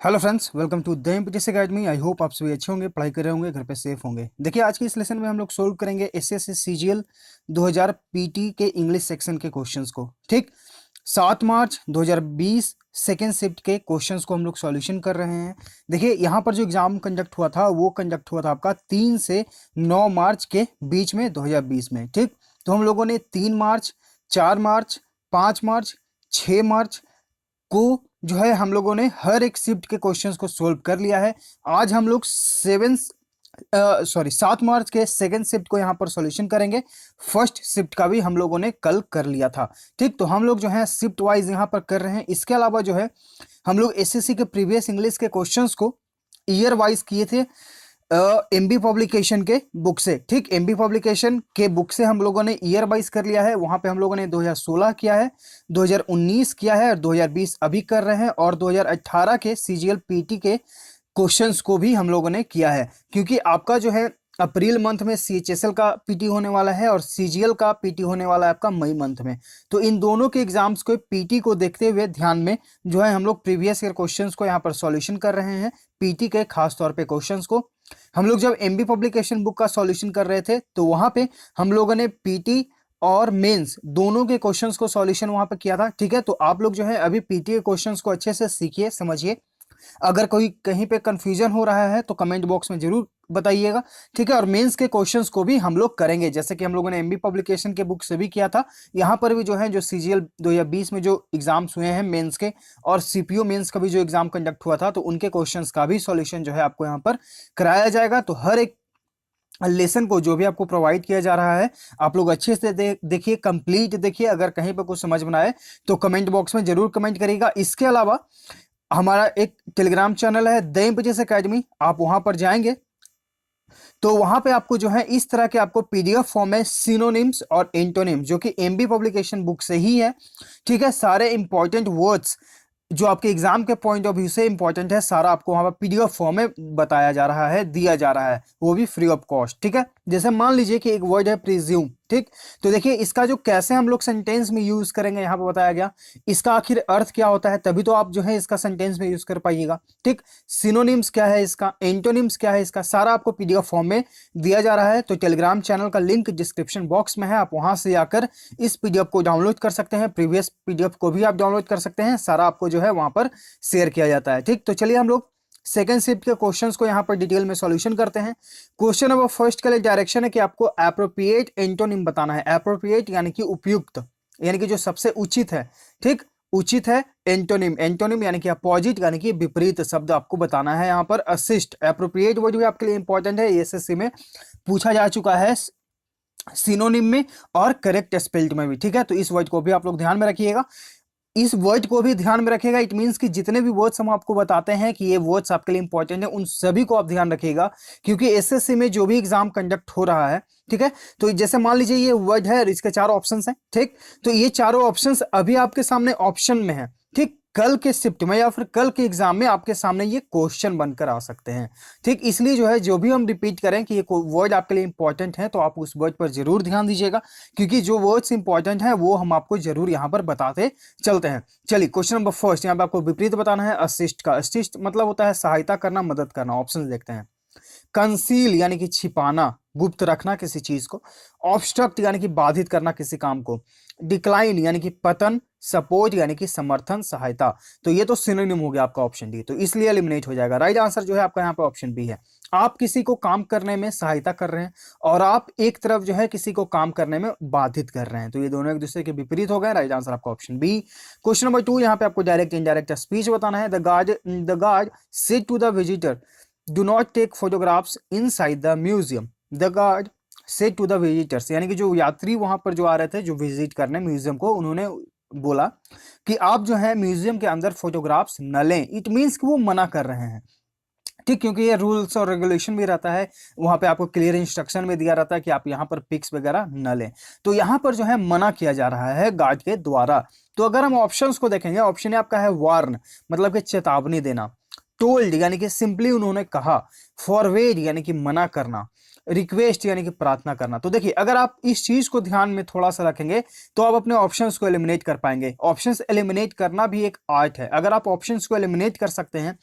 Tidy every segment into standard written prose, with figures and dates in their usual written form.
Hello friends, welcome to the MPTC academy. I hope आप सभी अच्छे होंगे, पढ़ाई कर रहे होंगे, घर पे सेफ होंगे। देखिए, आज के इस लेसन में हम लोग सोल्व करेंगे एसएससी सीजीएल 2000 पीटी के इंग्लिश सेक्शन के क्वेश्चंस को। ठीक, 7 मार्च 2020 सेकेंड शिफ्ट के क्वेश्चंस को हम लोग सॉल्यूशन कर रहे हैं। देखिए, यहाँ पर जो एग्जाम कंडक्ट हुआ था वो कंडक्ट हुआ था आपका 3 से 9 मार्च के बीच में 2020 में। ठीक, तो हम लोगों ने 3 मार्च, 4 मार्च, 5 मार्च, 6 मार्च को जो है हम लोगों ने हर एक शिफ्ट के क्वेश्चंस को सोल्व कर लिया है। आज हम लोग 7 मार्च के सेकेंड शिफ्ट को यहाँ पर सॉल्यूशन करेंगे। फर्स्ट शिफ्ट का भी हम लोगों ने कल कर लिया था। ठीक, तो हम लोग जो है शिफ्ट वाइज यहाँ पर कर रहे हैं। इसके अलावा जो है हम लोग एसएससी के प्रीवियस इंग्लिश के क्वेश्चंस को ईयर वाइज किए थे एमबी पब्लिकेशन के बुक से। ठीक, एमबी पब्लिकेशन के बुक से हम लोगों ने ईयर वाइज कर लिया है। वहां पे हम लोगों ने 2016 किया है, 2019 किया है और 2020 अभी कर रहे हैं, और 2018 के सीजीएल पीटी के क्वेश्चंस को भी हम लोगों ने किया है। क्योंकि आपका जो है अप्रैल मंथ में सीएचएसएल का पीटी होने वाला है और सीजीएल का पीटी होने वाला है आपका मई मंथ में। तो इन दोनों के एग्जाम्स को पीटी को देखते हुए ध्यान में जो है हम लोग प्रीवियस ईयर क्वेश्चंस को यहाँ पर सॉल्यूशन कर रहे हैं। पीटी के खास तौर पे क्वेश्चंस को हम लोग जब एमबी पब्लिकेशन बुक का सॉल्यूशन कर रहे थे तो वहां पे हम लोगों ने पीटी और मेंस दोनों के क्वेश्चंस को सॉल्यूशन वहां पे किया था। ठीक है, तो आप लोग जो है अभी पीटी के क्वेश्चंस को अच्छे से सीखिए, समझिए। अगर कोई कहीं पे कंफ्यूजन हो रहा है तो कमेंट बॉक्स में जरूर बताइएगा। ठीक है, और मेंस के क्वेश्चंस को भी हम लोग करेंगे, जैसे कि हम लोगों ने एमबी पब्लिकेशन के बुक से भी किया था। यहाँ पर भी जो है जो सीजीएल 2020 में जो एग्जाम्स हुए हैं मेंस के, और सीपीओ मेंस का भी जो एग्जाम कंडक्ट हुआ था, तो उनके क्वेश्चंस का भी सॉल्यूशन जो है आपको यहाँ पर कराया जाएगा। तो हर एक लेसन को जो भी आपको प्रोवाइड किया जा रहा है आप लोग अच्छे से देखिए, कंप्लीट देखिए। अगर कहीं पर कुछ समझ में आए तो कमेंट बॉक्स में जरूर कमेंट करिएगा। इसके अलावा हमारा एक टेलीग्राम चैनल है द एमपीटीसी अकेडमी, आप वहां पर जाएंगे तो वहां पे आपको जो है इस तरह के आपको पीडीएफ फॉर्म में सिनोनिम्स और एंटोनिम्स, जो कि एमबी पब्लिकेशन बुक से ही है। ठीक है, सारे इंपॉर्टेंट वर्ड्स जो आपके एग्जाम के पॉइंट ऑफ व्यू से इंपॉर्टेंट है, सारा आपको वहां पर पीडीएफ फॉर्म में बताया जा रहा है, दिया जा रहा है, वो भी फ्री ऑफ कॉस्ट। ठीक है, जैसे मान लीजिए कि एक वर्ड है प्रिज्यूम। ठीक, तो देखिए इसका जो कैसे हम लोग सेंटेंस में यूज करेंगे यहाँ पे बताया गया, इसका आखिर अर्थ क्या होता है, तभी तो आप जो है इसका सेंटेंस में यूज कर पाइएगा। ठीक, सिनोनिम्स क्या है इसका, एंटोनिम्स क्या है इसका, सारा आपको पीडीएफ फॉर्म में दिया जा रहा है। तो टेलीग्राम चैनल का लिंक डिस्क्रिप्शन बॉक्स में है, आप वहां से आकर इस पीडीएफ को डाउनलोड कर सकते हैं। प्रीवियस पीडीएफ को भी आप डाउनलोड कर सकते हैं, सारा आपको जो है वहां पर शेयर किया जाता है। ठीक, तो चलिए हम लोग सेकंड शिफ्ट के क्वेश्चंस को यहां पर डिटेल में सॉल्यूशन करते हैं। क्वेश्चन नंबर फर्स्ट के लिए डायरेक्शन है कि आपको एप्रोप्रिएट एंटोनिम बताना है। एप्रोप्रिएट यानी कि उपयुक्त, यानी कि जो सबसे उचित है। ठीक, उचित है। एंटोनिम, एंटोनिम यानी कि अपोजिट यानी कि विपरीत शब्द आपको बताना है। यहाँ पर असिस्ट, एप्रोप्रिएट वर्ड भी आपके लिए इंपॉर्टेंट है, एसएससी में पूछा जा चुका है सिनोनिम में और करेक्ट स्पेल्ड में भी। ठीक है, तो इस वर्ड को भी आप लोग ध्यान में रखिएगा, इस वर्ड को भी ध्यान में रखिएगा। इट मींस कि जितने भी वर्ड्स हम आपको बताते हैं कि ये वर्ड्स आपके लिए इंपॉर्टेंट है, उन सभी को आप ध्यान रखिएगा, क्योंकि एसएससी में जो भी एग्जाम कंडक्ट हो रहा है, ठीक है, तो जैसे मान लीजिए ये वर्ड है, इसके चारों ऑप्शंस हैं। ठीक, तो ये चारों ऑप्शंस अभी आपके सामने ऑप्शन में है। ठीक, कल के शिफ्ट में या फिर कल के एग्जाम में आपके सामने ये क्वेश्चन बनकर आ सकते हैं। ठीक, इसलिए जो है जो भी हम रिपीट करें कि ये वर्ड आपके लिए इंपॉर्टेंट है, तो आप उस वर्ड पर जरूर ध्यान दीजिएगा, क्योंकि जो वर्ड्स इंपॉर्टेंट है वो हम आपको जरूर यहाँ पर बताते चलते हैं। चलिए क्वेश्चन नंबर फर्स्ट, यहाँ पे आपको विपरीत बताना है असिस्ट का। असिस्ट मतलब होता है सहायता करना, मदद करना। ऑप्शन देखते हैं। कंसील यानी कि छिपाना, गुप्त रखना किसी चीज को। ऑब्स्ट्रक्ट यानी कि बाधित करना किसी काम को। डिक्लाइन यानी कि पतन। सपोर्ट यानी कि समर्थन, सहायता। तो ये तो सिनोनिम हो गया आपका ऑप्शन डी, तो इसलिए एलिमिनेट हो जाएगा। राइट आंसर जो है आपका यहाँ पे ऑप्शन बी है। आप किसी को काम करने में सहायता कर रहे हैं और आप एक तरफ जो है किसी को काम करने में बाधित कर रहे हैं, तो ये दोनों एक दूसरे के विपरीत हो गए। राइट आंसर आपका ऑप्शन बी। क्वेश्चन नंबर 2, यहाँ पे आपको डायरेक्ट इनडायरेक्ट स्पीच बताना है। The guard said to the visitor, do not take photographs inside the museum. The guard said to the visitors, यानी कि जो यात्री वहां पर जो आ रहे थे, जो विजिट करने म्यूजियम को, उन्होंने बोला कि आप जो है म्यूजियम के अंदर फोटोग्राफ्स न लें। इट मींस कि वो मना कर रहे हैं। ठीक, क्योंकि ये रूल्स और रेगुलेशन भी रहता है, वहां पे आपको क्लियर इंस्ट्रक्शन में दिया रहता है कि आप यहाँ पर पिक्स वगैरह न लें। तो यहाँ पर जो है मना किया जा रहा है गार्ड के द्वारा। तो अगर हम ऑप्शंस को देखेंगे, ऑप्शन आपका है वार्न, मतलब कि चेतावनी देना। टोल्ड यानी कि सिंपली उन्होंने कहा। फॉरवेड यानी कि मना करना। रिक्वेस्ट यानी कि प्रार्थना करना। तो देखिए अगर आप इस चीज को ध्यान में थोड़ा सा रखेंगे तो आप अपने ऑप्शंस को एलिमिनेट कर पाएंगे। ऑप्शंस एलिमिनेट करना भी एक आर्ट है। अगर आप ऑप्शंस को एलिमिनेट कर सकते हैं,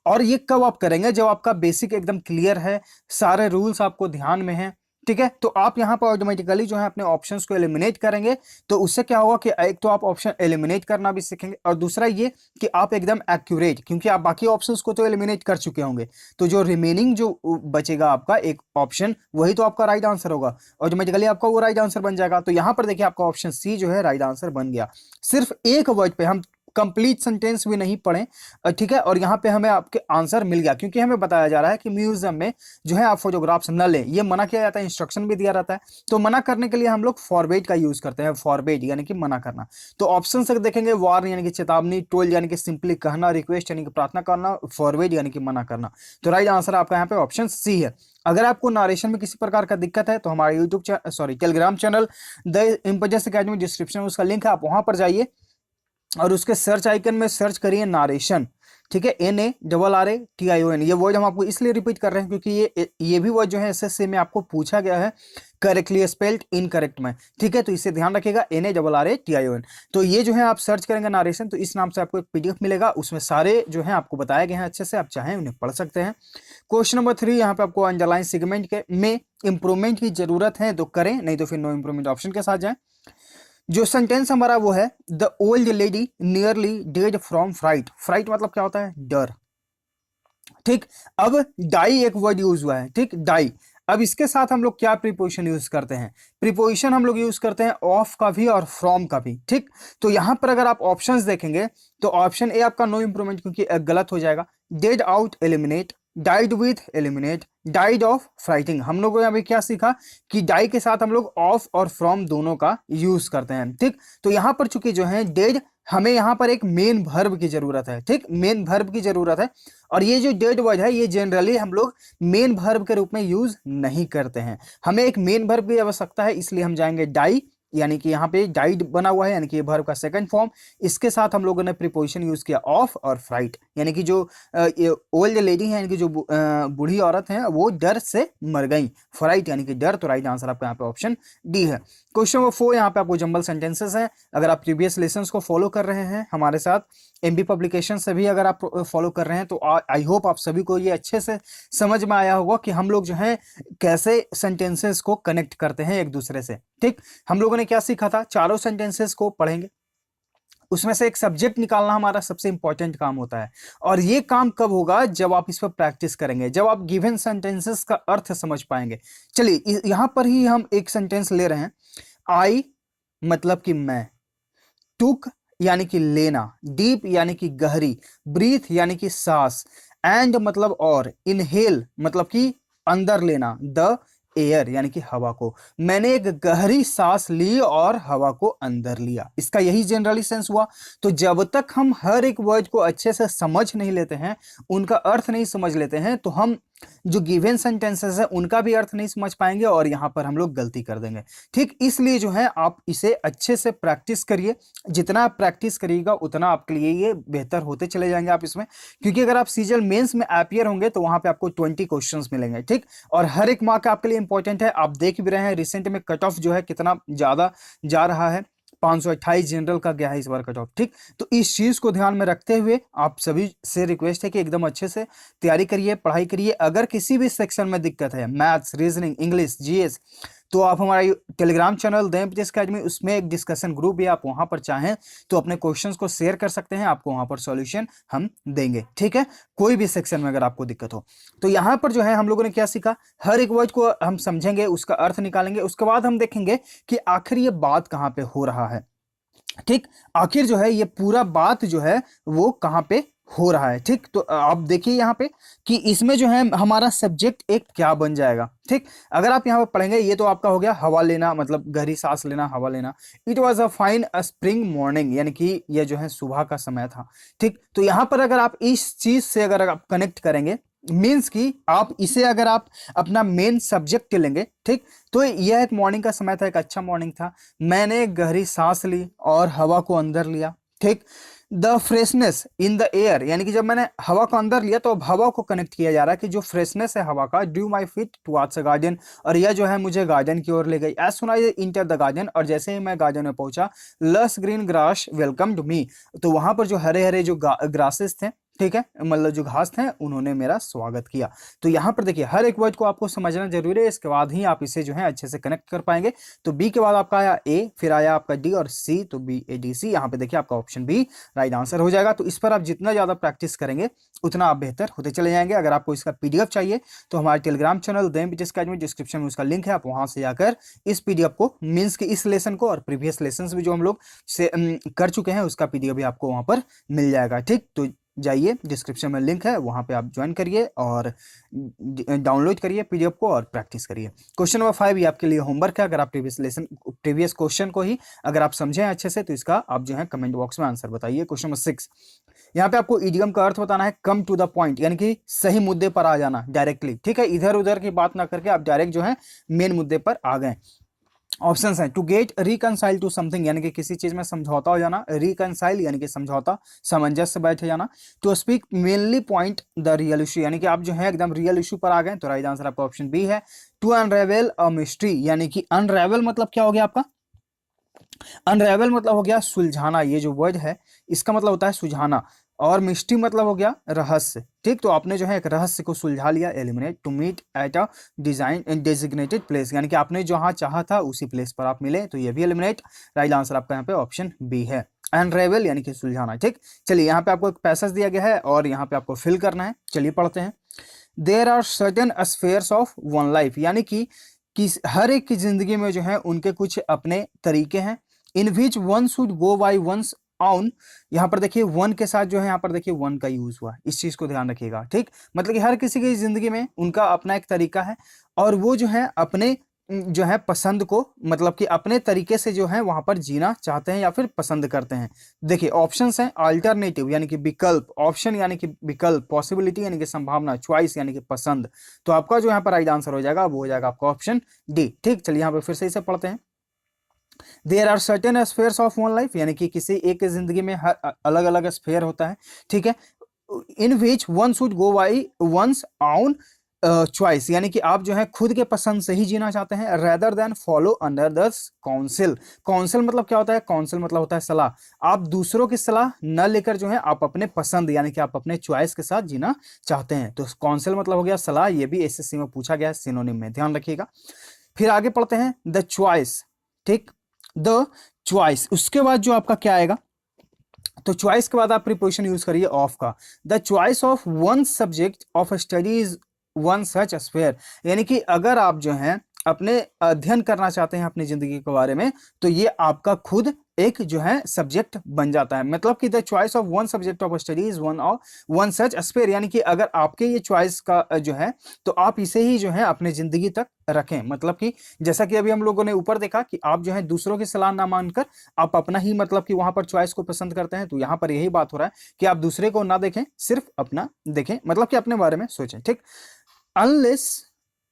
और ये कब आप करेंगे, जब आपका बेसिक एकदम क्लियर है, सारे रूल्स आपको ध्यान में हैं, ठीक है। तो आप यहाँ पर ऑटोमेटिकली जो है अपने ऑप्शंस को एलिमिनेट करेंगे। तो उससे क्या होगा कि एक तो आप ऑप्शन एलिमिनेट करना भी सीखेंगे, और दूसरा ये कि आप एकदम एक्यूरेट, क्योंकि आप बाकी ऑप्शंस को तो एलिमिनेट कर चुके होंगे, तो जो रिमेनिंग जो बचेगा आपका एक ऑप्शन, वही तो आपका राइट आंसर होगा, ऑटोमेटिकली आपका वो राइट आंसर बन जाएगा। तो यहाँ पर देखिए आपका ऑप्शन सी जो है राइट आंसर बन गया। सिर्फ एक वर्ड पे हम कंप्लीट सेंटेंस भी नहीं पढ़े, ठीक है, और यहाँ पे हमें आपके आंसर मिल गया, क्योंकि हमें बताया जा रहा है कि म्यूजियम में जो है आप फोटोग्राफ्स न लें, ये मना किया जाता है, इंस्ट्रक्शन भी दिया रहता है। तो मना करने के लिए हम लोग फॉरबेड का यूज करते हैं, फॉरबेड यानी कि मना करना। तो ऑप्शन से देखेंगे, वार्न यानी कि चेतावनी, टोल यानी कि सिंपली कहना, रिक्वेस्ट यानी कि प्रार्थना करना, फॉरबेड यानी कि मना करना। तो राइट आंसर आपका यहाँ पे ऑप्शन सी है। अगर आपको नारेशन में किसी प्रकार का दिक्कत है तो हमारे टेलीग्राम चैनल द इम्पेजस एकेडमी, डिस्क्रिप्शन में उसका लिंक है, आप वहां पर जाइए और उसके सर्च आइकन में सर्च करिए नारेशन, ठीक है, NARRATION। ये वर्ड हम आपको इसलिए रिपीट कर रहे हैं क्योंकि ये भी वर्ड जो है SSC में आपको पूछा गया है करेक्टली स्पेल्ड इनकरेक्ट में, ठीक है। तो इसे ध्यान रखिएगा, NARRATION। तो ये जो है आप सर्च करेंगे नारेशन, तो इस नाम से आपको एक PDF मिलेगा, उसमें सारे जो है आपको बताए गए हैं अच्छे से, आप चाहें उन्हें पढ़ सकते हैं। क्वेश्चन नंबर 3 यहाँ पे आपको अंडरलाइन सेगमेंट के में इंप्रूवमेंट की जरूरत है तो करें, नहीं तो फिर नो इंप्रूवमेंट ऑप्शन के साथ जाएं। जो सेंटेंस हमारा वो है, the old lady nearly dead from fright. Fright मतलब क्या होता है, डर, ठीक। अब डाई एक वर्ड यूज हुआ है, ठीक, डाई। अब इसके साथ हम लोग क्या प्रीपोजिशन यूज करते हैं, प्रीपोजिशन हम लोग यूज करते हैं ऑफ का भी और फ्रॉम का भी, ठीक। तो यहां पर अगर आप ऑप्शंस देखेंगे तो ऑप्शन ए आपका नो इंप्रूवमेंट, क्योंकि गलत हो जाएगा। Dead out eliminate, died with eliminate, died of frighting. हम लोगों ने अभी क्या सीखा कि डाई के साथ हम लोग ऑफ और फ्रॉम दोनों का यूज करते हैं, ठीक। तो यहां पर चूंकि जो है डेड, हमें यहां पर एक मेन वर्ब की जरूरत है, ठीक, मेन वर्ब की जरूरत है। और ये जो डेड वर्ड है ये जनरली हम लोग मेन वर्ब के रूप में यूज नहीं करते हैं, हमें एक मेन वर्ब की आवश्यकता है, इसलिए हम जाएंगे डाई, यानी कि यहाँ पे डाइड बना हुआ है, यानी कि ये वर्ब का सेकंड फॉर्म। इसके साथ हम लोगों ने प्रीपोजिशन यूज किया ऑफ और फ्राइट, यानी कि जो ओल्ड लेडी है, यानी कि जो बूढ़ी औरत है वो डर से मर गई, फ्राइट यानी कि डर। तो राइट आंसर आपका यहाँ पे ऑप्शन डी है। क्वेश्चन नंबर 4 यहाँ पे आपको जंबल सेंटेंसेस है। अगर आप प्रीवियस लेसन्स को फॉलो कर रहे हैं हमारे साथ, MB पब्लिकेशन से भी अगर आप फॉलो कर रहे हैं, तो आई होप आप सभी को ये अच्छे से समझ में आया होगा कि हम लोग जो है कैसे सेंटेंसेस को कनेक्ट करते हैं एक दूसरे से, ठीक। हम लोगों ने क्या सीखा था, चारों सेंटेंसेस को पढ़ेंगे, उसमें से एक सब्जेक्ट निकालना हमारा सबसे इंपॉर्टेंट काम होता है। और ये काम कब होगा, जब आप इस पर प्रैक्टिस करेंगे, जब आप गिवन सेंटेंसेस का अर्थ समझ पाएंगे। चलिए यहां पर ही हम एक सेंटेंस ले रहे हैं। आई मतलब कि मैं, टुक यानी कि लेना, डीप यानी कि गहरी, ब्रीथ यानी कि सांस, एंड मतलब और, इनहेल मतलब कि अंदर लेना, द एयर यानी कि हवा को। मैंने एक गहरी सांस ली और हवा को अंदर लिया, इसका यही जनरली सेंस हुआ। तो जब तक हम हर एक वर्ड को अच्छे से समझ नहीं लेते हैं, उनका अर्थ नहीं समझ लेते हैं, तो हम जो गिवन सेंटेंसेस है उनका भी अर्थ नहीं समझ पाएंगे और यहां पर हम लोग गलती कर देंगे, ठीक। इसलिए जो है आप इसे अच्छे से प्रैक्टिस करिए, जितना आप प्रैक्टिस करिएगा उतना आपके लिए ये बेहतर होते चले जाएंगे आप इसमें। क्योंकि अगर आप सीजीएल मेंस में अपियर होंगे तो वहां पे आपको 20 क्वेश्चंस मिलेंगे, ठीक। और हर एक मार्क आपके लिए इंपॉर्टेंट है। आप देख भी रहे हैं रिसेंट में कट ऑफ जो है कितना ज्यादा जा रहा है, 528 जनरल का गया है इस बार कट ऑफ, ठीक। तो इस चीज को ध्यान में रखते हुए आप सभी से रिक्वेस्ट है कि एकदम अच्छे से तैयारी करिए, पढ़ाई करिए। अगर किसी भी सेक्शन में दिक्कत है, मैथ्स, रीजनिंग, इंग्लिश, GS, तो आप हमारा टेलीग्राम चैनल द इम्पेजस एकेडमी, उसमें एक डिस्कशन ग्रुप है, आप वहां पर चाहें तो अपने क्वेश्चंस को शेयर कर सकते हैं, आपको वहां पर सॉल्यूशन हम देंगे, ठीक है। कोई भी सेक्शन में अगर आपको दिक्कत हो तो यहाँ पर जो है हम लोगों ने क्या सीखा, हर एक वर्ड को हम समझेंगे, उसका अर्थ निकालेंगे, उसके बाद हम देखेंगे कि आखिर ये बात कहाँ पे हो रहा है, ठीक। आखिर जो है ये पूरा बात जो है वो कहाँ पे हो रहा है, ठीक। तो आप देखिए यहाँ पे कि इसमें जो है हमारा सब्जेक्ट एक क्या बन जाएगा, ठीक। अगर आप यहाँ पे पढ़ेंगे, ये तो आपका हो गया हवा लेना, मतलब गहरी सांस लेना, हवा लेना। It was a fine spring morning, यानी कि ये जो है सुबह का समय था, ठीक। तो यहाँ पर अगर आप इस चीज से अगर आप कनेक्ट करेंगे, मीन्स कि आप इसे अगर आप अपना मेन सब्जेक्ट लेंगे, ठीक, तो यह एक मॉर्निंग का समय था, एक अच्छा मॉर्निंग था। मैंने गहरी सांस ली और हवा को अंदर लिया, ठीक। The freshness in the air, यानी कि जब मैंने हवा को अंदर लिया तो अब हवा को कनेक्ट किया जा रहा है कि जो फ्रेशनेस है हवा का, due my feet towards a garden, और यह जो है मुझे गार्डन की ओर ले गई। As soon I enter the garden, और जैसे ही मैं गार्डन में पहुंचा, लस ग्रीन ग्रास वेलकम्ड मी, तो वहां पर जो हरे हरे जो ग्रासेस थे, ठीक है, मतलब जो घास थे उन्होंने मेरा स्वागत किया। तो यहाँ पर देखिए हर एक वर्ड को आपको समझना जरूरी है, इसके बाद ही आप इसे जो है अच्छे से कनेक्ट कर पाएंगे। तो बी के बाद आपका आया ए, फिर आया आपका डी और सी, तो बी ए डी सी, यहाँ पे देखिए आपका ऑप्शन बी राइट आंसर हो जाएगा। तो इस पर आप जितना ज्यादा प्रैक्टिस करेंगे उतना आप बेहतर होते चले जाएंगे। अगर आपको इसका पीडीएफ चाहिए तो हमारे Telegram channel them BTS academy, description में उसका लिंक है, आप वहां से जाकर इस पीडीएफ को, मीन्स के इस लेसन को और प्रीवियस लेसन भी जो हम लोग से कर चुके हैं उसका पीडीएफ भी आपको वहां पर मिल जाएगा। ठीक, तो जाइए डिस्क्रिप्शन में लिंक है, वहां पे आप ज्वाइन करिए और डाउनलोड करिए पीडीएफ को और प्रैक्टिस करिए। क्वेश्चन नंबर 5 ये आपके लिए होमवर्क है। अगर आप प्रीवियस क्वेश्चन को ही अगर आप समझें अच्छे से तो इसका आप जो है कमेंट बॉक्स में आंसर बताइए। क्वेश्चन नंबर 6, यहाँ पे आपको इडियम का अर्थ बताना है कम टू द पॉइंट, यानी कि सही मुद्दे पर आ जाना डायरेक्टली। ठीक है, इधर उधर की बात ना करके आप डायरेक्ट जो है मेन मुद्दे पर आ गए। ऑप्शंस हैं to get reconcile to something, यानी कि किसी चीज में समझौता हो जाना, रिकनसाइल यानी कि समझौता, सामंजस्य बैठ जाना, to speak mainly point the real issue, यानी कि आप जो है एकदम रियल इशू पर आ गए, तो राइट आंसर आपका ऑप्शन बी है। टू अनरेवल अ मिस्ट्री, यानी कि अनरेवल मतलब क्या हो गया आपका, अनरेवल मतलब हो गया सुलझाना, ये जो वर्ड है इसका मतलब होता है सुलझाना, और मिस्ट्री मतलब हो गया रहस्य। ठीक, तो आपने जो है एक रहस्य को सुलझा लिया। Eliminate to meet at a design designated place, यानी कि आपने जहां चाहा था उसी प्लेस पर आप मिले, तो ये भी एलिमिनेट। राइट आंसर आपका यहाँ पे ऑप्शन बी है, अनरेवल यानी कि सुलझाना। ठीक, चलिए यहाँ पे आपको एक पैसेज दिया गया है और यहाँ पे आपको फिल करना है, चलिए पढ़ते हैं। There are certain spheres of one life, यानी कि हर एक की जिंदगी में जो है उनके कुछ अपने तरीके हैं। In which one should go by one's own, यहाँ पर देखिए वन के साथ जो है यहाँ पर देखिए वन का यूज हुआ, इस चीज को ध्यान रखिएगा। ठीक, मतलब कि हर किसी की जिंदगी में उनका अपना एक तरीका है और वो जो है अपने जो है पसंद को, मतलब कि अपने तरीके से जो है वहां पर जीना चाहते हैं या फिर पसंद करते हैं। देखिए ऑप्शंस हैं अल्टरनेटिव यानी कि विकल्प, ऑप्शन यानी कि विकल्प, पॉसिबिलिटी यानी कि संभावना, चॉइस यानी कि पसंद। तो आपका जो यहाँ पर राइट आंसर हो जाएगा वो हो जाएगा आपका ऑप्शन डी। ठीक, चलिए यहाँ पर फिर से इसे पढ़ते हैं। There are certain spheres of one life, यानी कि किसी एक की जिंदगी में हर अलग अलग स्फेयर होता है। ठीक है, in which one should go by one's own choice, यानी कि आप जो है खुद के पसंद से ही जीना चाहते हैं, rather than follow under the council. Council मतलब क्या होता है, काउंसिल मतलब होता है सलाह। आप दूसरों की सलाह न लेकर जो है आप अपने पसंद यानी कि आप अपने चॉइस के साथ जीना चाहते हैं। तो काउंसिल मतलब हो गया सलाह, ये भी एसएससी में पूछा गया है सिनोनिम में, ध्यान रखिएगा। फिर आगे पढ़ते हैं द चॉइस। ठीक, द चॉइस, उसके बाद जो आपका क्या आएगा, तो चॉइस के बाद आप प्रीपोजिशन यूज करिए ऑफ का। The choice of one subject of study is one such sphere, यानी कि अगर आप जो हैं अपने अध्ययन करना चाहते हैं अपनी जिंदगी के बारे में तो ये आपका खुद एक जो है सब्जेक्ट बन जाता है। मतलब कि the choice of one subject of study is one such sphere, यानी कि अगर आपके ये चॉइस का जो है तो आप इसे ही जो है अपने जिंदगी तक रखें। मतलब कि जैसा कि अभी हम लोगों ने ऊपर देखा कि आप जो है दूसरों की सलाह ना मानकर आप अपना ही मतलब कि वहां पर चॉइस को पसंद करते हैं, तो यहाँ पर यही बात हो रहा है कि आप दूसरे को ना देखें, सिर्फ अपना देखें, मतलब कि अपने बारे में सोचें। ठीक, अनलेस,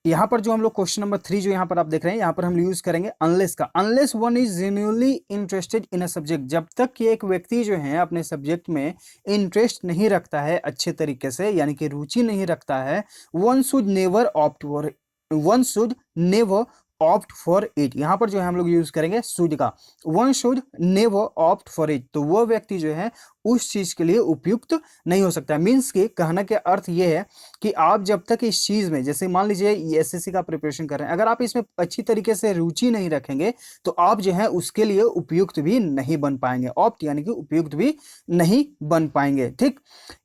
यहां पर जो हम लोग क्वेश्चन नंबर 3 जो यहां पर आप देख रहे हैं, यहां पर हम यूज करेंगे अनलेस का। Unless one is genuinely interested in a subject, जब तक कि एक व्यक्ति जो है अपने सब्जेक्ट में इंटरेस्ट नहीं रखता है अच्छे तरीके से, यानी कि रुचि नहीं रखता है, one should never opt for, one should never opt for it. यहां पर जो है हम लोग यूज करेंगे शुड का, one should never opt for it, तो वो व्यक्ति जो है उस चीज के लिए उपयुक्त नहीं हो सकता। मीन्स के कहने के अर्थ ये है कि आप जब तक इस चीज में, जैसे मान लीजिए एसएससी का प्रिपरेशन कर रहे हैं, अगर आप इसमें अच्छी तरीके से रुचि नहीं रखेंगे तो आप जो है उसके लिए उपयुक्त भी नहीं बन पाएंगे, ऑप्ट यानी कि उपयुक्त भी नहीं बन पाएंगे। ठीक,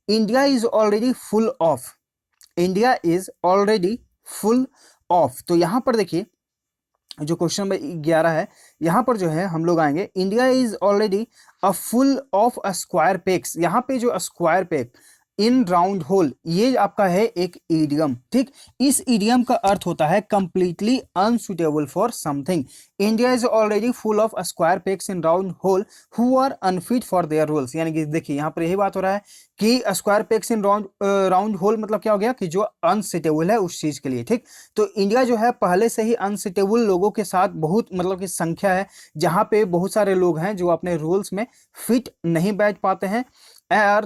India is already full of, India is already full of, तो यहां पर देखिए जो क्वेश्चन नंबर 11 है, यहां पर जो है हम लोग आएंगे India is already a full of a square pegs. यहां पे जो स्क्वायर पेग इन राउंड होल, ये आपका है एक ईडियम। ठीक, इस ईडियम का अर्थ होता है completely unsuitable for something. India is already full of square pegs in round hole who are unfit for their rules, यानी कि देखिए यहाँ पर यही बात हो रहा है कि square pegs in round whole मतलब क्या हो गया कि जो अनसिटेबल है उस चीज के लिए। ठीक, तो इंडिया जो है पहले से ही अनसिटेबल लोगों के साथ बहुत मतलब कि संख्या है, जहां पे बहुत सारे लोग हैं जो अपने रूल्स में फिट नहीं बैठ पाते हैं, are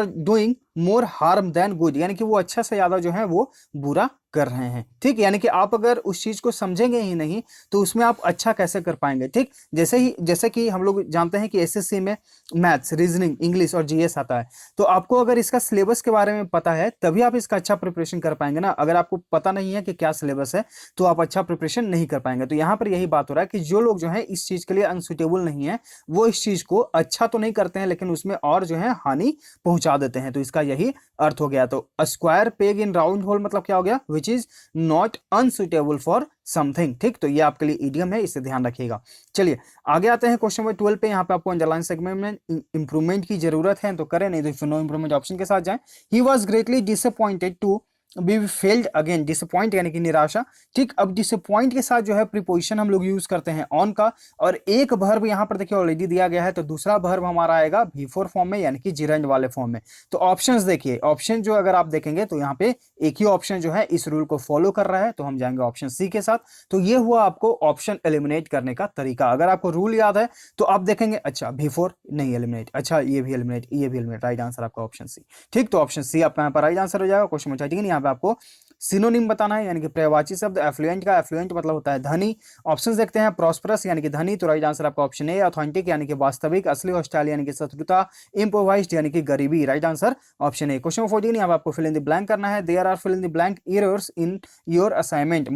doing more harm than good, यानी कि वो अच्छा से ज्यादा जो है वो बुरा कर रहे हैं। ठीक, यानी कि आप अगर उस चीज को समझेंगे ही नहीं तो उसमें आप अच्छा कैसे कर पाएंगे। ठीक, जैसे कि हम लोग जानते हैं कि एसएससी में मैथ्स, रीजनिंग, इंग्लिश और जीएस आता है, तो आपको अगर इसका सिलेबस के बारे में पता है तभी आप इसका अच्छा प्रिपरेशन कर पाएंगे ना। अगर आपको पता नहीं है कि क्या सिलेबस है तो आप अच्छा प्रिपरेशन नहीं कर पाएंगे। तो यहाँ पर यही बात हो रहा है कि जो लोग जो है इस चीज के लिए अनसुटेबल नहीं है, वो इस चीज को अच्छा तो नहीं करते हैं लेकिन उसमें और जो है हानि पहुंचा देते हैं। तो इसका यही अर्थ हो गया। तो स्क्वायर पेग इन राउंड होल मतलब क्या हो गया, which is not unsuitable for something. ठीक, तो ये आपके लिए इडियम है, इसे ध्यान रखिएगा। चलिए आगे आते हैं क्वेश्चन नंबर 12 पे। यहाँ पे आपको अंडरलाइन सेगमेंट में इंप्रूवमेंट की जरूरत है तो करें, नहीं तो नो इंप्रूवमेंट ऑप्शन के साथ जाएं। He was greatly disappointed to be failed again, disappoint यानी कि निराशा। ठीक, अब डिसअपॉइंट के साथ जो है प्रीपोजिशन हम लोग यूज करते हैं ऑन का, और एक वर्ब यहाँ पर देखिए ऑलरेडी दिया गया है तो दूसरा वर्ब हमारा आएगा V4 फॉर्म में यानी कि जिरंड वाले फॉर्म में। तो ऑप्शंस देखिए, ऑप्शन जो अगर आप देखेंगे तो यहाँ पे एक ही ऑप्शन जो है इस रूल को फॉलो कर रहा है, तो हम जाएंगे ऑप्शन सी के साथ। तो ये हुआ आपको ऑप्शन एलिमिनेट करने का तरीका। अगर आपको रूल याद है तो आप देखेंगे अच्छा V4 नहीं एलिमिनेट, अच्छा ये भी एलिमिनेट, ये भी एलिमिनेट, राइट आंसर आपका ऑप्शन सी। ठीक, तो ऑप्शन सी आपका यहाँ पर राइट आंसर हो जाएगा। क्वेश्चन नंबर 13 यहाँ पे आपको सिनोनिम बताना है, यानी कि पर्यायवाची शब्द एफ्लुएंट का, एफ्लुएंट मतलब होता है धनी। ऑप्शंस देखते हैं, प्रॉस्परस यानी कि धनी, तो राइट आंसर आपका ऑप्शन ए। ऑथेंटिक यानी कि वास्तविक, असली, हॉस्टाइल यानी कि शत्रुता, इम्प्रोवाइज्ड यानी कि गरीबी, right answer option A. Question number 14 यहाँ पे आपको फिल इन द ब्लैंक करना है। There are fill in the blank errors in your assignment.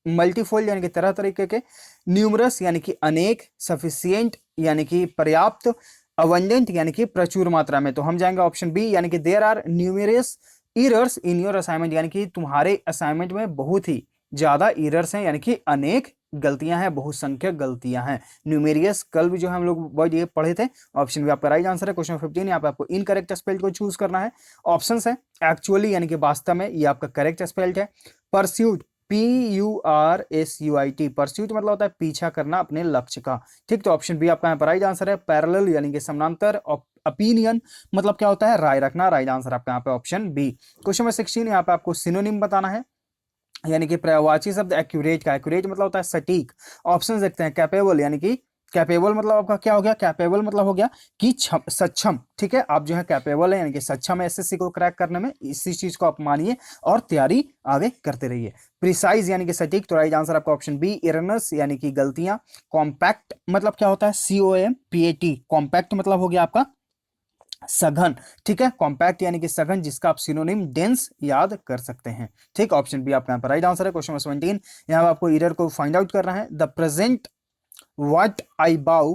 Multifold यानी कि तरह तरीके के, न्यूमरस यानी कि अनेक, सफिशिएंट यानी कि पर्याप्त, अबंडेंट यानी कि प्रचुर मात्रा में। तो हम जाएंगे ऑप्शन बी, यानी कि there are numerous errors in your assignment, यानी कि तुम्हारे असाइनमेंट में बहुत ही ज्यादा एरर्स हैं, यानी कि अनेक गलतियां हैं, बहुसंख्यक गलतियां हैं। न्यूमेरियस कल भी जो है हम लोग वर्ड ये पढ़े थे। ऑप्शन भी आपका राइट आंसर है। क्वेश्चन 15 यहाँ पे आपको इनकरेक्ट स्पेल्ड को चूज करना है। ऑप्शंस है एक्चुअली यानी कि वास्तव में, ये आपका करेक्ट स्पेल्ड है। परस्यूट, PURSUIT, परस्यूट मतलब होता है पीछा करना अपने लक्ष्य का। ठीक, तो ऑप्शन बी आपका यहाँ पर राइट आंसर है। पैरेलल यानी कि समानांतर, ओपिनियन मतलब क्या होता है राय रखना, राइट आंसर आपका यहाँ पे ऑप्शन बी। क्वेश्चन नंबर 16 यहाँ पे आपको सिनोनिम बताना है, यानी कि पर्यायवाची शब्द एक्यूरेट का, एक्यूरेट मतलब होता है सटीक। ऑप्शन देखते हैं, कैपेबल यानी कि कैपेबल मतलब आपका क्या हो गया, कैपेबल मतलब हो गया कि सक्षम। ठीक है, आप जो है कैपेबल है यानी कि सक्षम है एसएससी को क्रैक करने में, इसी चीज को आप मानिए और तैयारी आगे करते रहिए। प्रिसाइज यानी कि सटीक, तो राइट आंसर आपका ऑप्शन बी। एरनस यानी कि गलतियां। कॉम्पैक्ट मतलब क्या होता है, COMPAT, कॉम्पैक्ट मतलब हो गया आपका सघन। ठीक है, कॉम्पैक्ट यानी कि सघन, जिसका आप सिनोनिम डेंस याद कर सकते हैं। ठीक, ऑप्शन बी आपका यहाँ पर राइट आंसर है। क्वेश्चन नंबर 17 यहाँ पर आपको एरर को फाइंड आउट करना है। The present what I buy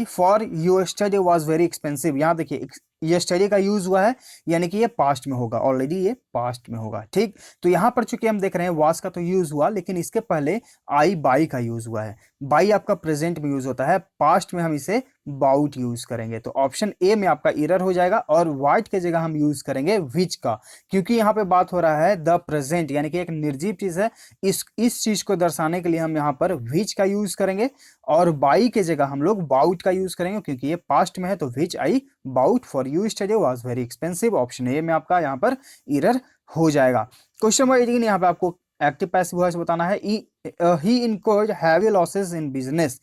for yesterday was very expensive। यहाँ देखिए yesterday का यूज हुआ है यानी कि ये पास्ट में होगा, ऑलरेडी ये पास्ट में होगा। ठीक, तो यहाँ पर चूंकि हम देख रहे हैं was का तो यूज हुआ, लेकिन इसके पहले I buy का यूज हुआ है। buy आपका प्रेजेंट में यूज होता है, पास्ट में हम इसे बाउट यूज करेंगे। तो ऑप्शन ए में आपका एरर हो जाएगा, और वाइट के जगह हम यूज करेंगे विच का, क्योंकि यहाँ पे बात हो रहा है द प्रेजेंट यानी कि एक निर्जीव चीज है। इस चीज को दर्शाने के लिए हम यहाँ पर विच का यूज करेंगे, और बाई के जगह हम लोग बाउट का यूज करेंगे, क्योंकि ये पास्ट में है। तो which I bought for you study was very expensive, option A में आपका यहाँ पर एरर हो जाएगा। क्वेश्चन नंबर 18 यहाँ पे आपको एक्टिव पैसिव वॉइस बताना है। He incurred heavy losses in business.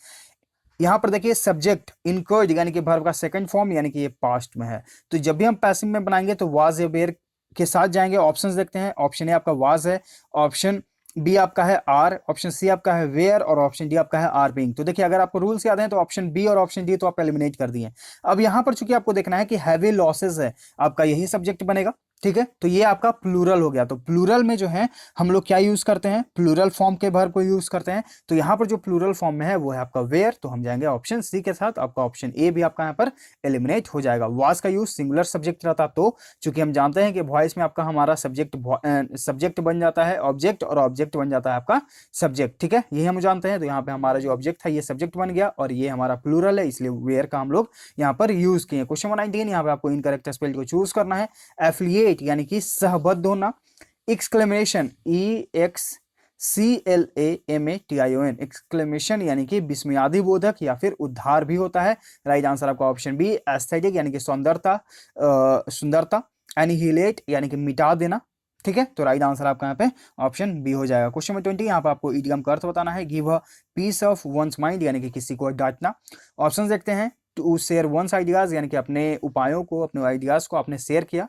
यहाँ पर देखिए सब्जेक्ट इनकर्ड यानी कि वर्ब का सेकंड फॉर्म, यानी कि ये पास्ट में है। तो जब भी हम पैसिव में बनाएंगे तो वाज या वेयर के साथ जाएंगे। ऑप्शंस देखते हैं, ऑप्शन ए आपका वाज है, ऑप्शन बी आपका है आर, ऑप्शन सी आपका है वेयर, और ऑप्शन डी आपका है आर बीइंग। तो देखिए अगर आपको रूल्स याद हैं तो ऑप्शन बी और ऑप्शन डी तो आप एलिमिनेट कर दिए। अब यहाँ पर चूंकि आपको देखना है कि हैवी लॉसेस है, आपका यही सब्जेक्ट बनेगा। ठीक है, तो ये आपका प्लूरल हो गया। तो प्लूरल में जो है हम लोग क्या यूज करते हैं, प्लूरल फॉर्म के वर्ब को यूज करते हैं। तो यहाँ पर जो प्लूरल फॉर्म में है वो है आपका वेयर, तो हम जाएंगे ऑप्शन सी के साथ। आपका ऑप्शन ए भी आपका यहाँ पर एलिमिनेट हो जाएगा। वाज का यूज सिंगुलर सब्जेक्ट रहता, तो चूंकि हम जानते हैं कि वॉइस में आपका हमारा सब्जेक्ट बन जाता है ऑब्जेक्ट, और ऑब्जेक्ट बन जाता है आपका सब्जेक्ट। ठीक है, यही हम जानते हैं। तो यहाँ पे हमारा जो ऑब्जेक्ट था ये सब्जेक्ट बन गया, और ये हमारा प्लूरल है, इसलिए वेयर का हम लोग यहाँ पर यूज किए। क्वेश्चन नंबर 19 यहाँ पे आपको इनकरेक्ट स्पेल को चूज करना है। एफिलिएट यानी कि सहबद्ध होना। एक्सक्लेमेशन, EXCLAMATION, एक्सक्लेमेशन यानी कि विस्मयादि बोधक या फिर उद्धार भी होता है। राइट आंसर आपका ऑप्शन बी। एस्थेटिक यानी कि सुंदरता। एनिहिलेट यानी कि मिटा देना। ठीक है, तो राइट आंसर आपका यहाँ पे ऑप्शन बी हो जाएगा। क्वेश्चन नंबर 20 यहाँ पे आपको इडियम का अर्थ बताना है। Give a piece of one's mind यानी कि किसी को डांटना। ऑप्शन देखते हैं, टू शेयर वंस आइडियाज, यानी कि अपने उपायों को, अपने आइडियाज को आपने शेयर किया।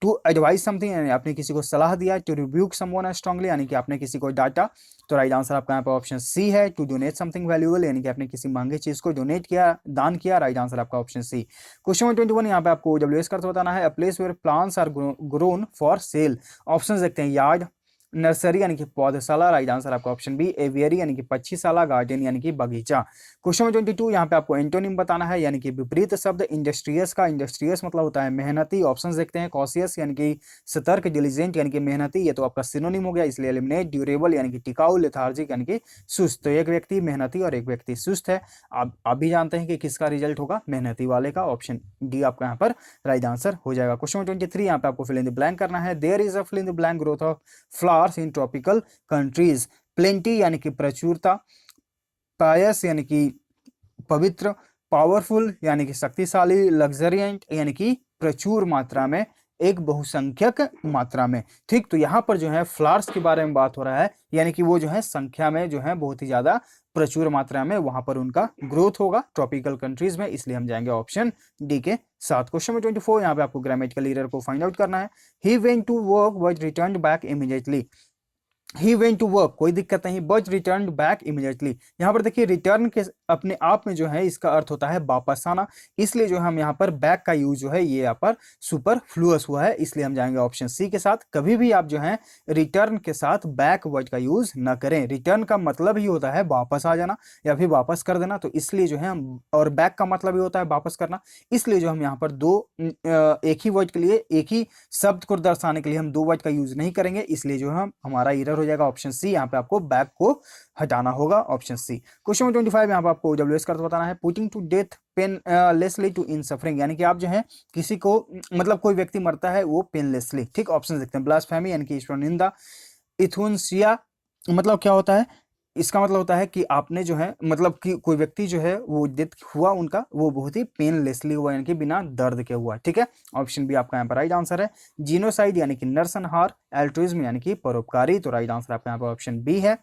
टू एडवाइस समथिंग, यानी आपने किसी को सलाह दिया। टू रिब्यूक समवन स्ट्रांगली, यानी कि आपने किसी को डांटा। तो राइट आंसर आपका यहाँ पर ऑप्शन सी है। टू डोनेट समथिंग वैल्यूएबल, यानी कि आपने किसी महंगी चीज को डोनेट किया, दान किया। राइट आंसर आपका ऑप्शन सी। क्वेश्चन नंबर 21, यहाँ पे आपको OWS का अर्थ बताना है। A place where plants are grown for sale. Option देखते हैं, यार्ड, नर्सरी यानी कि पौधशाला। राइट आंसर आपका ऑप्शन बी। एवियरी यानी कि पक्षीशाला। गार्डन यानी कि बगीचा। क्वेश्चन नंबर 22, यहाँ पे आपको एंटोनिम बताना है, यानी कि विपरीत शब्द इंडस्ट्रियस का। इंडस्ट्रियस मतलब होता है मेहनती। ऑप्शन देखते हैं, कॉशियस यानी कि सतर्क, डिलीजेंट यानी कि मेहनती, ये तो आपका सिनोनिम हो गया इसलिए एलिमिनेट। ड्यूरेबल यानी कि टिकाऊ, लेथार्जिक यानी कि सुस्त। तो एक व्यक्ति मेहनती और एक व्यक्ति सुस्त है। आप भी जानते हैं कि किसका रिजल्ट होगा, मेहनती वाले का। ऑप्शन डी आपका यहाँ पर राइट आंसर हो जाएगा। क्वेश्चन नंबर 23, यहाँ पे आपको फिल इन द ब्लैंक करना है। There is a fill in the blank growth of flowers in tropical countries. Plenty यानी कि प्रचुरता, पायस यानी कि पवित्र, पावरफुल यानी कि शक्तिशाली, लग्जरियंट यानी कि प्रचुर मात्रा में, एक बहुसंख्यक मात्रा में। ठीक, तो यहाँ पर जो है फ्लावर्स के बारे में बात हो रहा है, यानी कि वो जो है संख्या में जो है बहुत ही ज्यादा प्रचुर मात्रा में वहां पर उनका ग्रोथ होगा ट्रॉपिकल कंट्रीज में, इसलिए हम जाएंगे ऑप्शन डी के साथ। क्वेश्चन नंबर 24, यहाँ पे आपको ग्रामेटिकल एरर को फाइंड आउट करना है। He went to work but return back immediately. He went to work, कोई दिक्कत नहीं, बट रिटर्न बैक इमीडिएटली। यहाँ पर देखिए रिटर्न के अपने आप में जो है इसका अर्थ होता है वापस आना, इसलिए जो हम यहाँ पर बैक का यूज जो है ये यहाँ पर सुपरफ्लुअस हुआ है, इसलिए हम जाएंगे ऑप्शन सी के साथ। कभी भी आप जो है रिटर्न के साथ बैक वर्ड का यूज ना करें। रिटर्न का मतलब ही होता है वापस आ जाना या फिर वापस कर देना, तो इसलिए जो है हम, और बैक का मतलब ही होता है वापस करना, इसलिए जो हम यहाँ पर एक ही वर्ड के लिए, एक ही शब्द को दर्शाने के लिए हम दो वर्ड का यूज नहीं करेंगे, इसलिए जो हम हमारा एरर हो जाएगा ऑप्शन सी। यहाँ पे आपको बैक को हटाना होगा, ऑप्शन सी। क्वेश्चन नंबर 25, यहाँ पे आपको OWS का अर्थ बताना है। Putting to death painlessly to in suffering, यानी कि आप जो है किसी को, मतलब कोई व्यक्ति मरता है वो पेनलेसली। ठीक, ऑप्शन देखते हैं। ब्लास्फेमी यानी कि ईश्वर निंदा। इथुनसिया मतलब क्या होता है, इसका मतलब होता है कि आपने जो है, मतलब कि कोई व्यक्ति जो है वो डेथ हुआ उनका, वो बहुत ही पेनलेसली हुआ, यानी कि बिना दर्द के हुआ। ठीक है, ऑप्शन बी आपका यहाँ पर राइट आंसर है। जीनोसाइड यानी कि नरसंहार। एल्ट्रुइज्म यानी कि परोपकारी, तो राइट आंसर आपका यहाँ पर ऑप्शन बी है।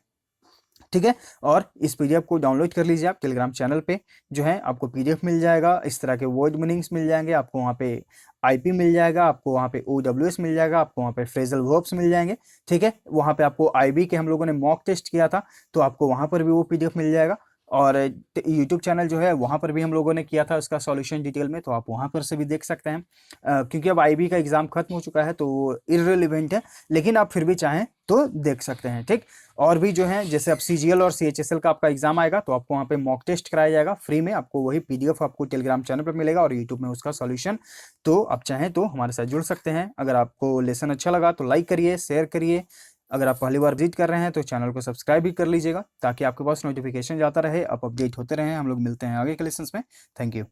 ठीक है, और इस पीडीएफ को डाउनलोड कर लीजिए आप टेलीग्राम चैनल पे, जो है आपको पीडीएफ मिल जाएगा, इस तरह के वर्ड मीनिंग्स मिल जाएंगे आपको, वहाँ पे आईपी मिल जाएगा आपको, वहाँ पे OWS मिल जाएगा आपको, वहाँ पे फ्रेजल वर्ब्स मिल जाएंगे। ठीक है, वहाँ पे आपको आईबी के हम लोगों ने मॉक टेस्ट किया था, तो आपको वहाँ पर भी वो पीडीएफ मिल जाएगा। और यूट्यूब चैनल जो है वहाँ पर भी हम लोगों ने किया था उसका सॉल्यूशन डिटेल में, तो आप वहाँ पर से भी देख सकते हैं। क्योंकि अब आईबी का एग्जाम खत्म हो चुका है तो इररिलेवेंट है, लेकिन आप फिर भी चाहें तो देख सकते हैं। ठीक, और भी जो है जैसे अब CGL और CHSL का आपका एग्जाम आएगा तो आपको वहाँ पे मॉक टेस्ट कराया जाएगा फ्री में, आपको वही पीडीएफ आपको टेलीग्राम चैनल पर मिलेगा और यूट्यूब में उसका सॉल्यूशन। तो आप चाहें तो हमारे साथ जुड़ सकते हैं। अगर आपको लेसन अच्छा लगा तो लाइक करिए, शेयर करिए। अगर आप पहली बार विजिट कर रहे हैं तो चैनल को सब्सक्राइब भी कर लीजिएगा, ताकि आपके पास नोटिफिकेशन जाता रहे, आप अपडेट होते रहें। हम लोग मिलते हैं आगे के लेसन्स में। Thank you.